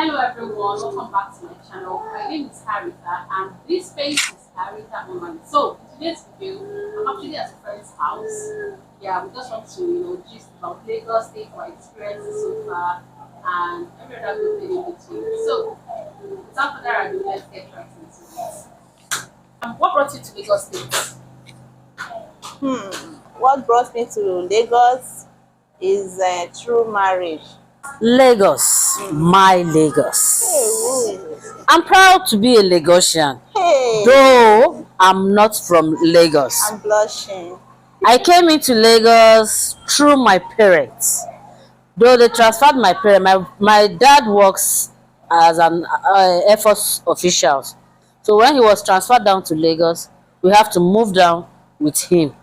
Hello everyone, welcome back to my channel. My name is Harita and this space is Harita Online. So in today's video, I'm actually at a friend's house. Yeah, we just want to gist about Lagos State, our experiences so far and every other good thing in between. So without further ado, let's get right into it. What brought you to Lagos State? What brought me to Lagos is through marriage. Lagos, my Lagos. Hey, I'm proud to be a Lagosian, hey, though I'm not from Lagos. I'm blushing. I came into Lagos through my parents. Though they transferred my parents, my dad works as an Air Force official. So when he was transferred down to Lagos, we have to move down with him.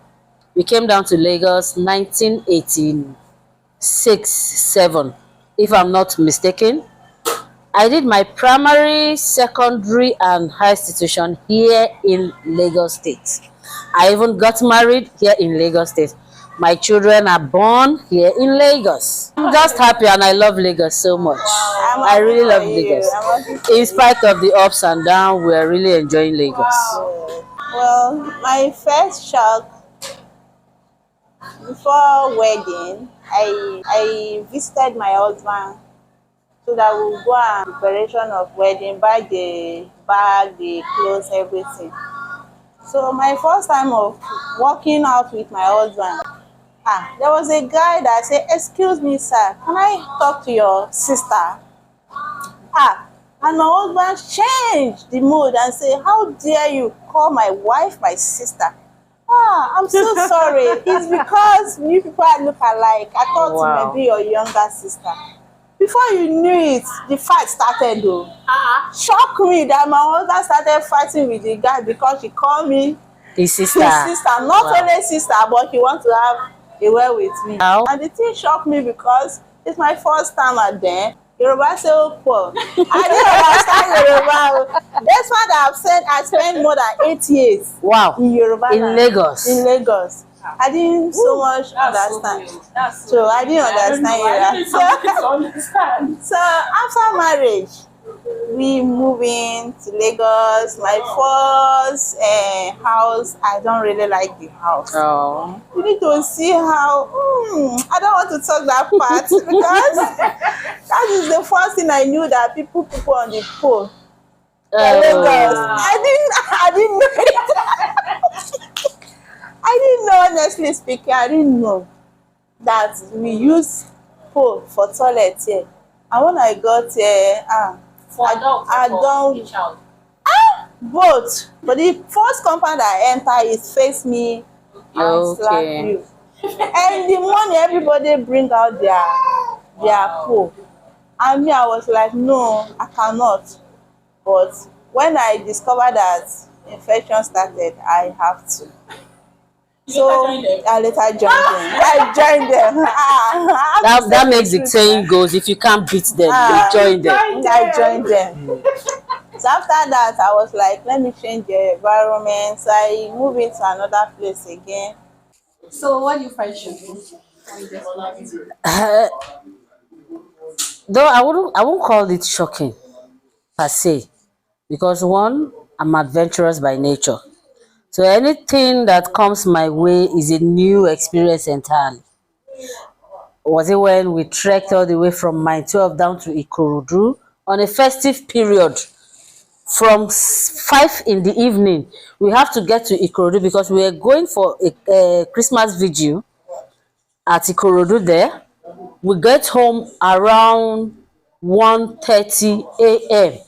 We came down to Lagos 1986-7, if I'm not mistaken. I did my primary, secondary, and high institution here in Lagos State. I even got married here in Lagos State. My children are born here in Lagos. I'm just happy and I love Lagos so much. I really love Lagos. In spite of the ups and downs, we are really enjoying Lagos. Well, my first shock before wedding, I visited my husband so that we'll go on preparation of wedding, buy the bag, the clothes, everything. So my first time of walking out with my husband, there was a guy that said, "Excuse me, sir, can I talk to your sister?" And my husband changed the mood and said, "How dare you call my wife my sister?" I'm so sorry. It's because you people look alike. I thought Wow. it might be your younger sister. Before you knew it, the fight started though. Shocked me that my husband started fighting with the guy because she called me His sister. his sister. Not Wow. only sister, but he wants to have a word with me. Wow. And the thing shocked me because it's my first time at there. Yoruba say Opo. I didn't understand Yoruba. That's why I spent more than 8 years Wow. in Yoruba In land. Lagos. In Lagos. I didn't so much understand. So I didn't understand Understand. So after marriage, we move in to Lagos. My first house, I don't really like the house. Oh. You need to see how I don't want to talk that part because that is the first thing I knew that people on the pole. Lagos. I didn't know it. I didn't know, honestly speaking, I didn't know that we use pole for toilet here. And when I got here, For adults, I for don't child. both. But the first compound I enter is face me and slap Okay. you. And the morning everybody bring out their pole. And me, I was like, no, I cannot. But when I discovered that infection started, I have to. So I later joined them. I joined them. That makes the saying goes, if you can't beat them, you join them. I joined them. So after that, I was like, let me change the environment. So I moved into another place again. So what do you find shocking? Though I won't call it shocking per se, because one, I'm adventurous by nature. So anything that comes my way is a new experience entirely. Was it when we trekked all the way from Mile 12 down to Ikorodu on a festive period from 5 in the evening? We have to get to Ikorodu because we are going for a Christmas vigil at Ikorodu there. We get home around 1:30 a.m.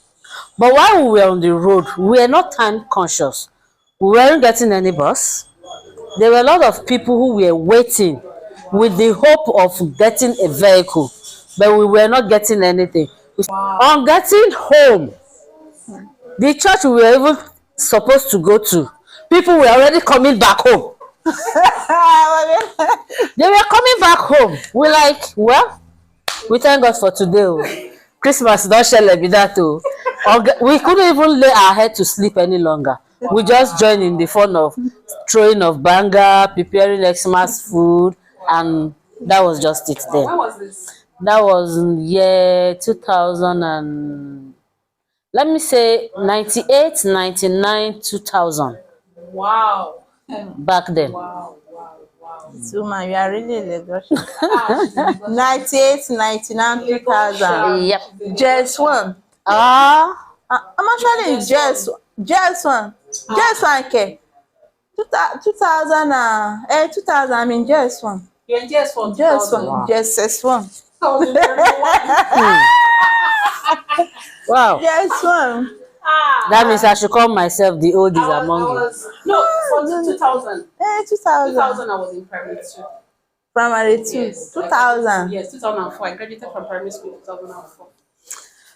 But while we were on the road, we were not time conscious. We weren't getting any bus. There were a lot of people who were waiting with the hope of getting a vehicle, but we were not getting anything. On getting home, the church we were even supposed to go to, people were already coming back home. They were coming back home. We're like, well, we thank God for today. Oh. Christmas don't share like that. Oh. We couldn't even lay our head to sleep any longer. We just joined in the fun of throwing of banga, preparing Xmas food, and that was just it then. When was this? That was in year 2000 and let me say 98, 99, 2000 Wow. back then. Wow, wow, wow. Suma, you are really Lagosian. She's a Lagosian. 98, 99, 2000. Yep. Just one. Ah, I'm actually in just one. Just one, okay. 2000, 2000, I'm in just one. You're in JS for Just 2000. one. Wow. Just one. I was in primary one. wow. Just one. That means I should call myself the oldies I among you. was no for 2000. 2000. 2000 I was in primary two. Primary two. Yes. 2000. Yes, 2004. I graduated from primary school in 2004.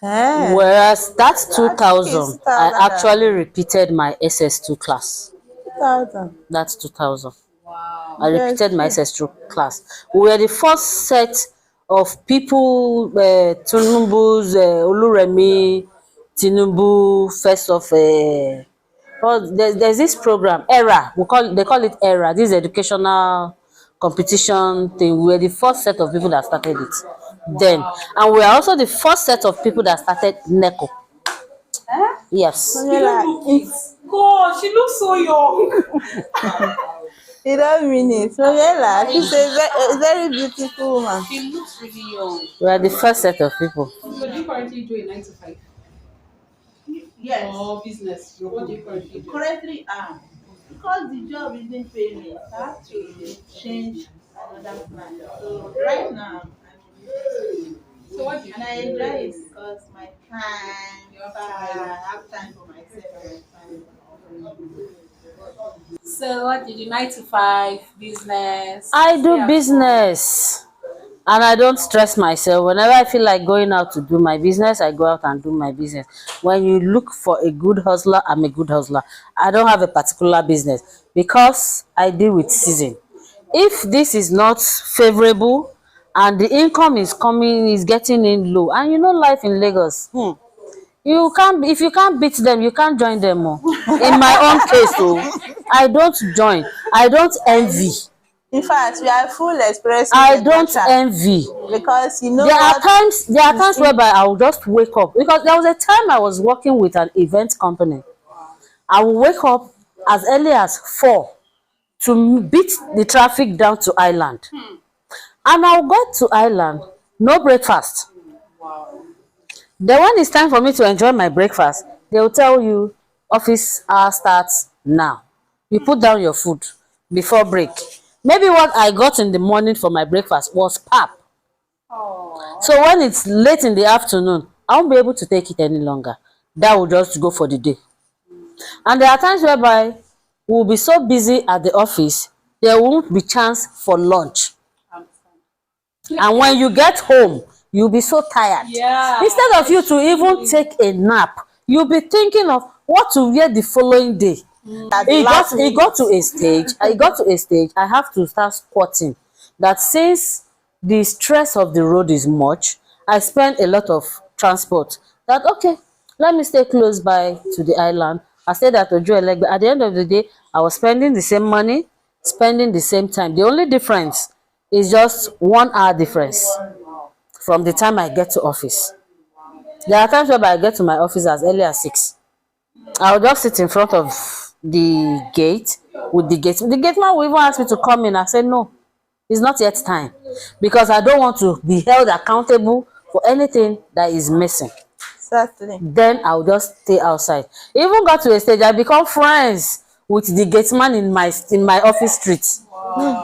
Eh. Whereas that It's 2000, 2000. I actually repeated my SS2 class. 2000. That's 2000. Wow. I repeated my SS2 class. We were the first set of people, Tinubu's, Oluremi, Tinubu, first of, there's this program, ERA. They call it ERA. This educational competition thing. We were the first set of people that started it then. And we are also the first set of people that started NECO. Eh? Yes. You don't look it. God, she looks so young. You don't mean it. Mariela, she's a very beautiful woman. She looks really young. We are the first set of people. So do you currently do a 9 to 5? Yes. Or business? What do you currently do? Currently, because the job isn't paying me, I have to change another plan. So right now, I'm So what do you and I enjoy it because my time, I have time for myself and my family. So what did you 9 to 5 business? I do Yeah. business and I don't stress myself. Whenever I feel like going out to do my business, I go out and do my business. When you look for a good hustler, I'm a good hustler. I don't have a particular business because I deal with season. If this is not favorable and the income is getting in low, and you know life in Lagos, you can't, if you can't beat them, you can't join them. Oh. In my own case, I don't join. I don't envy. In fact, we are full express. I don't envy. Because you know There are what? times whereby I will just wake up, because there was a time I was working with an event company. I will wake up as early as 4 to beat the traffic down to Island, and I'll go to Island, no breakfast. Then when it's time for me to enjoy my breakfast, they will tell you office hour starts now. You put down your food before break. Maybe what I got in the morning for my breakfast was pap. So when it's late in the afternoon, I won't be able to take it any longer. That will just go for the day. And there are times whereby we'll be so busy at the office, there won't be chance for lunch. And when you get home, you'll be so tired. Yeah. Instead of you to even take a nap, you'll be thinking of what to wear the following day. It got to a stage. I have to start squatting. That since the stress of the road is much, I spend a lot of transport. That okay, let me stay close by to the island. I stayed at Ojuelegbe. At the end of the day, I was spending the same money, spending the same time. The only difference is just 1 hour difference from the time I get to office. There are times where I get to my office as early as 6. I'll just sit in front of the gate with the gate. The gate man will even ask me to come in. I say no, it's not yet time, because I don't want to be held accountable for anything that is missing. Certainly. Then I'll just stay outside. Even got to a stage I become friends with the gate man in my office street.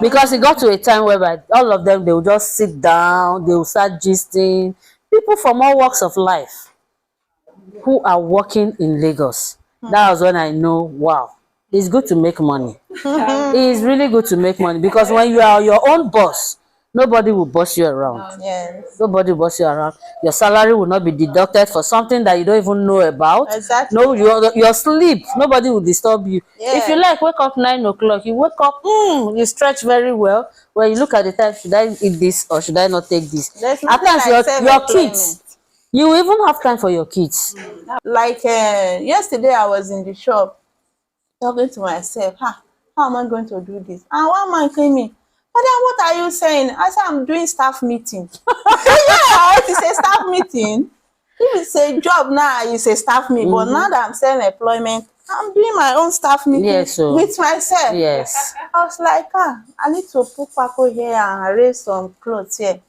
Because it got to a time where all of them, they will just sit down, they will start gisting. People from all walks of life who are working in Lagos. That was when I know, wow, it's good to make money. It's really good to make money, because when you are your own boss, nobody will boss you around. Yes. Nobody will boss you around. Your salary will not be deducted for something that you don't even know about. Exactly. No, your sleep, nobody will disturb you. Yeah. If you like, wake up 9 o'clock, you wake up, you stretch very well. When you look at the time, should I eat this or should I not take this? There's At nothing times, like your self-employment. kids, you even have time for your kids. Like yesterday, I was in the shop talking to myself. How am I going to do this? And one man came in. Madam, what are you saying? I said, I'm doing staff meeting. Yeah, it is a staff meeting. If it's a job now, it's a staff meeting. But now that I'm selling employment, I'm doing my own staff meeting Yes, so with myself. yes. I was like, I need to put Paco here and arrange some clothes here.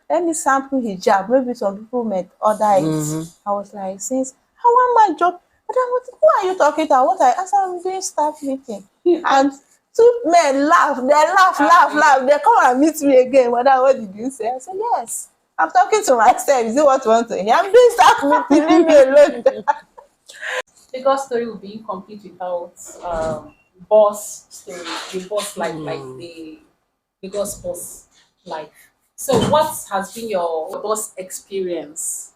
Let me sample hijab. Maybe some people might order it. I was like, since I want my job, madam, who are you talking to? What I said, I'm doing staff meeting. And two men laugh, they laugh. They come and meet me again. Madam, what did you say? I said, yes. I'm talking to myself. Is it what you want to hear? I'm doing staff meeting. Leave me alone. Lagos story would be incomplete without boss story, the boss life, like the Lagos boss life. So, what has been your boss experience?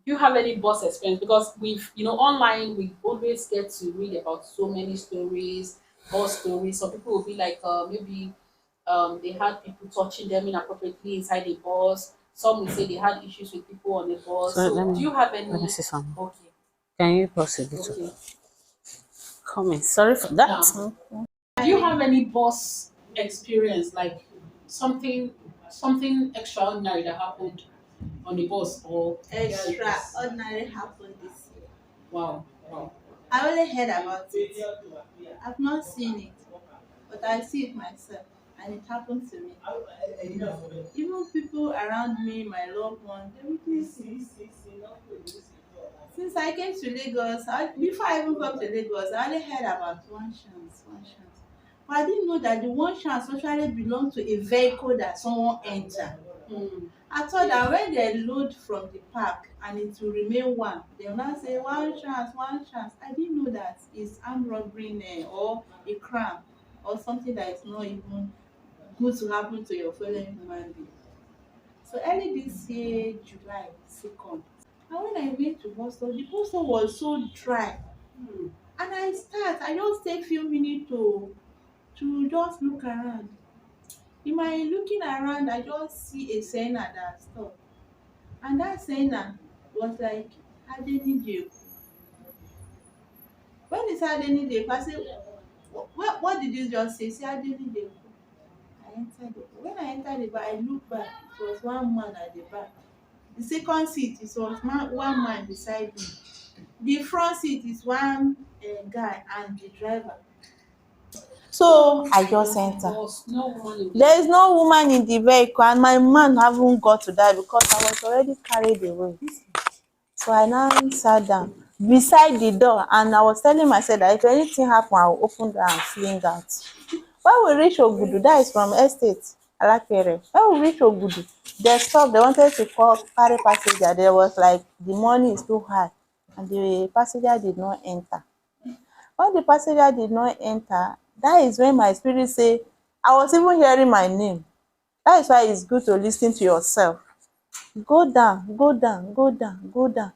Do you have any boss experience? Because we've, online, we always get to read about so many stories, boss stories. Some people will be like, maybe they had people touching them inappropriately inside the bus. Some will say they had issues with people on the bus. So So, do you have let me any? see something. Okay, Can you pause it? okay. Come in. Sorry for that. Now, do you have any boss experience, like something something extraordinary that happened on the bus or Extraordinary happened this year. wow, wow. I only heard about it. I've not seen it, but I see it myself, and it happened to me. Even people around me, my loved ones, they witness it. Since I came to Lagos, before I even come to Lagos, I only heard about one chance, one chance. But I didn't know that the one chance actually belonged to a vehicle that someone entered. I thought that when they load from the park and it will remain one, they will not say one chance, one chance. I didn't know that it's armed robbery or a crime or something that is not even good to happen to your fellow human being. So early this year, July 2nd, and when I went to Boston, the Boston was so dry. And I just take few minutes to just look around. In my looking around, I just see a Senna that stopped. And that Senna was like Adeniji. When he said Adeniji, I said, what did you just say? He said Adeniji. I entered the When I entered the bar, I looked back. It was one man at the back. The second seat is one man beside me. The front seat is one guy and the driver. So I just enter. There is no woman in the vehicle, and my man haven't got to that because I was already carried away. So I now sat down beside the door, and I was telling myself that if anything happen, I will open door and fling out. When we reach Ogudu, that is from estate Alapere. When we reach Ogudu, they stopped. They wanted to carry passenger. There was like the money is too high, and the passenger did not enter. When the passenger did not enter, that is when my spirit say, I was even hearing my name. That is why it's good to listen to yourself. Go down, go down, go down, go down.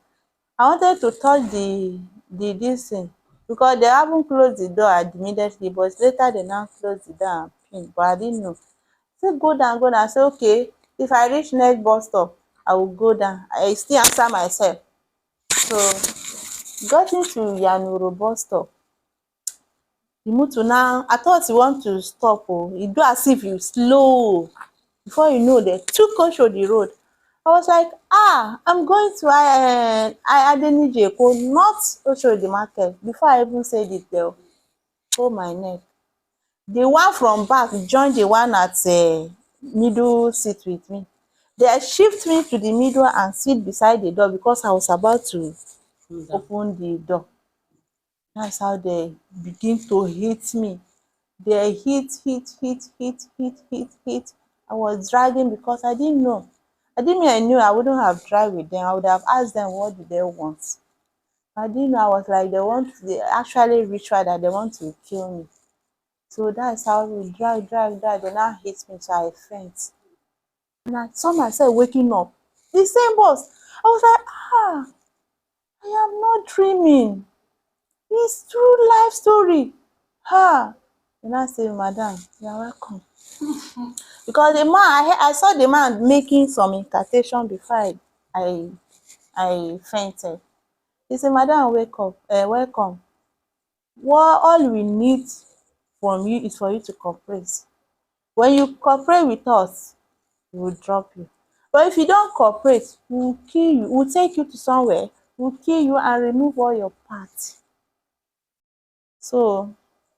I wanted to touch the this thing because they haven't closed the door immediately, but later they now close the door and pin, but I didn't know. Say go down, go down. I say okay, if I reach next bus stop, I will go down. I still answer myself. So got into Yanuru bus stop. The motor now, I thought he want to stop. He do as if he slow. Before you know, they took control the road. I was like, I'm going to Adeniji Eko, not Oshodi Market. Before I even said it, they'll hold my neck. The one from back joined the one at middle seat with me. They shift me to the middle and sit beside the door because I was about to open the door. That's how they begin to hit me. They hit. I was dragging because I didn't know. I knew I wouldn't have dragged with them. I would have asked them what do they want. I didn't know. I was like, they actually ritual that they want to kill me. So that's how we drag. They now hit me, so I faint. And I saw myself waking up. The same boss. I was like, I am not dreaming. It's true life story. And I say, madam, you're welcome. Because the man, I saw the man making some incantation before I fainted. He said, madam, wake up, welcome. What all we need from you is for you to cooperate. When you cooperate with us, we will drop you. But if you don't cooperate, we will kill you. We will take you to somewhere, we will kill you and remove all your parts. So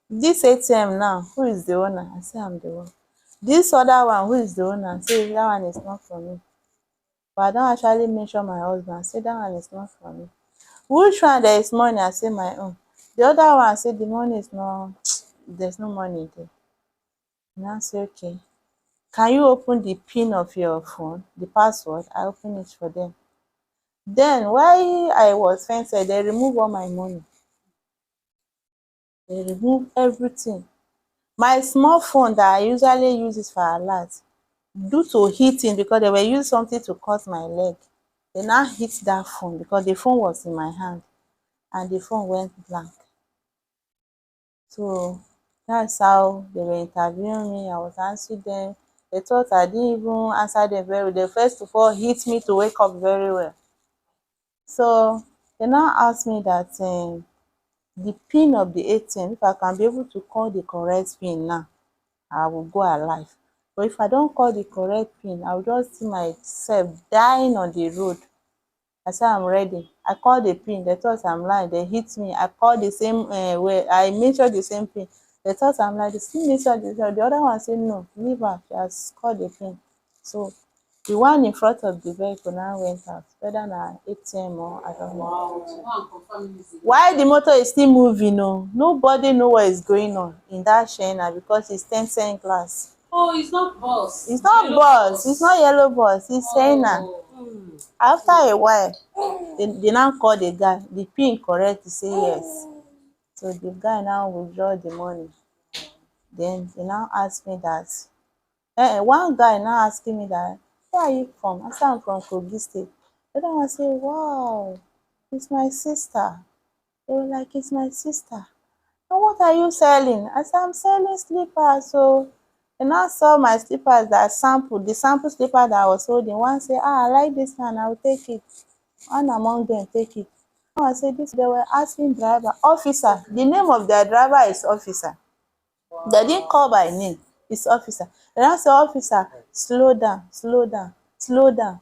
this ATM now, who is the owner? I say I'm the one. This other one, who is the owner? Say that one is not for me. But I don't actually mention my husband. Say that one is not for me. Which one there is money? I say my own. The other one say the money is not, there's no money there. And I say okay. Can you open the pin of your phone, the password? I open it for them. Then while I was fenced, they remove all my money. They remove everything. My small phone that I usually use is for alert, due to heating, because they were using something to cut my leg, they now hit that phone because the phone was in my hand and the phone went blank. So that's how they were interviewing me. I was answering them. They thought I didn't even answer them very well. They first of all hit me to wake up very well. So they now asked me that the pin of the ATM, if I can be able to call the correct pin now, I will go alive. But if I don't call the correct pin, I will just see myself dying on the road. I say I'm ready. I call the pin, they thought I'm lying, they hit me. I call the same way, I mention the same pin. They thought I'm lying, they still mention the other one say no, leave her, she has called the pin. So the one in front of the vehicle now went out, whether na ATM or I don't know. Wow. So one confirm this. While the motor is still moving, oh, nobody know what is going on in that shena because it's 10 cent glass. Oh, it's not bus. It's not Yellow bus, it's not yellow bus, it's shena. Oh. After a while, they now call the guy, the pin correct, he say yes. So the guy now withdraw the money. Then they now ask me that, one guy now asking me that, where are you from? I say I'm from Kogi State. The other one say, wow, it's my sister. They were like, it's my sister. And what are you selling? I said, I'm selling slippers. So they now saw my slippers that sample, the sample slipper that I was holding. One say, I like this one, I will take it. One among them take it. Now I said this, they were asking driver, officer. The name of their driver is officer. They didn't call by name, it's officer. They now say, officer, slow down, slow down, slow down.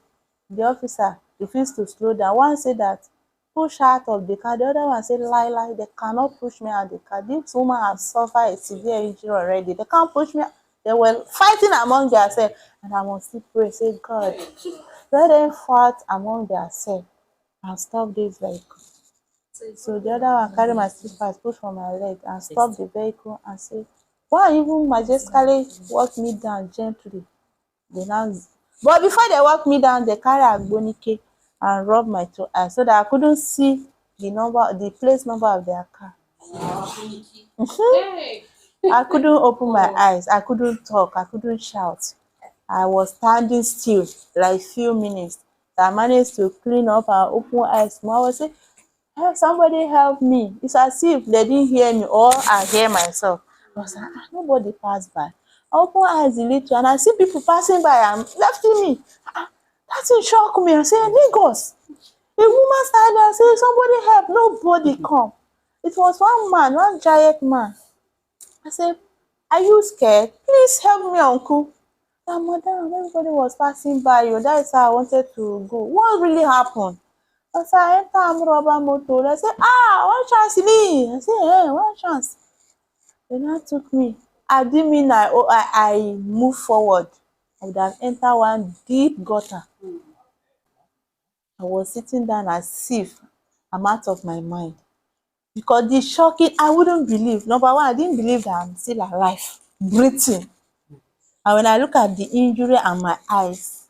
The officer refused to slow down. One said that, push her out of the car. The other one said, lie, they cannot push me out of the car. This woman has suffered a severe injury already. They can't push me out. They were fighting among themselves. And I must still pray, say, God, let them fight among themselves and stop this vehicle. So the other one carry my slippers, put for my leg and stop the vehicle and say, why even majestically walk me down gently? They now, but before they walk me down, they carry agbonike and rub my two eyes so that I couldn't see the plate number of their car. Hey. I couldn't open my eyes, I couldn't talk, I couldn't shout. I was standing still like few minutes. I managed to clean up and open eyes. I was saying, hey, somebody help me. It's as if they didn't hear me or I hear myself. I was like, nobody passed by. I open eyes a little and I see people passing by and lefting me. That thing shock me. I say, Lagos. A woman started there and say, somebody help. Nobody come. It was one man, one giant man. I said, are you scared? Please help me, uncle. And madam, everybody was passing by you. That is how I wanted to go. What really happened? As I enter Amuraba motor, I say, one chance me. I say, one chance. They now took me. I didn't mean I move forward. I would have entered one deep gutter. I was sitting down as if I'm out of my mind. Because the shocking, I wouldn't believe. Number one, I didn't believe that I'm still alive, breathing. And when I look at the injury and my eyes,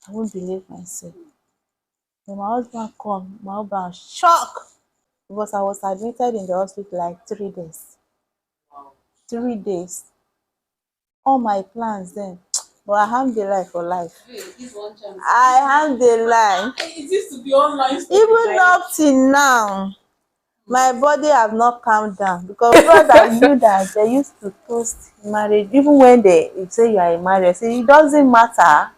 I won't believe myself. When my husband come, my husband shocked because I was admitted in the hospital like 3 days. 3 days. All my plans then. But alhamdulillah for life. Hey, this one chance. Alhamdulillah. It used to be online. Even up till now, my body have not calmed down because brothers knew that they used to toast marriage. Even when they say you are married, say it doesn't matter.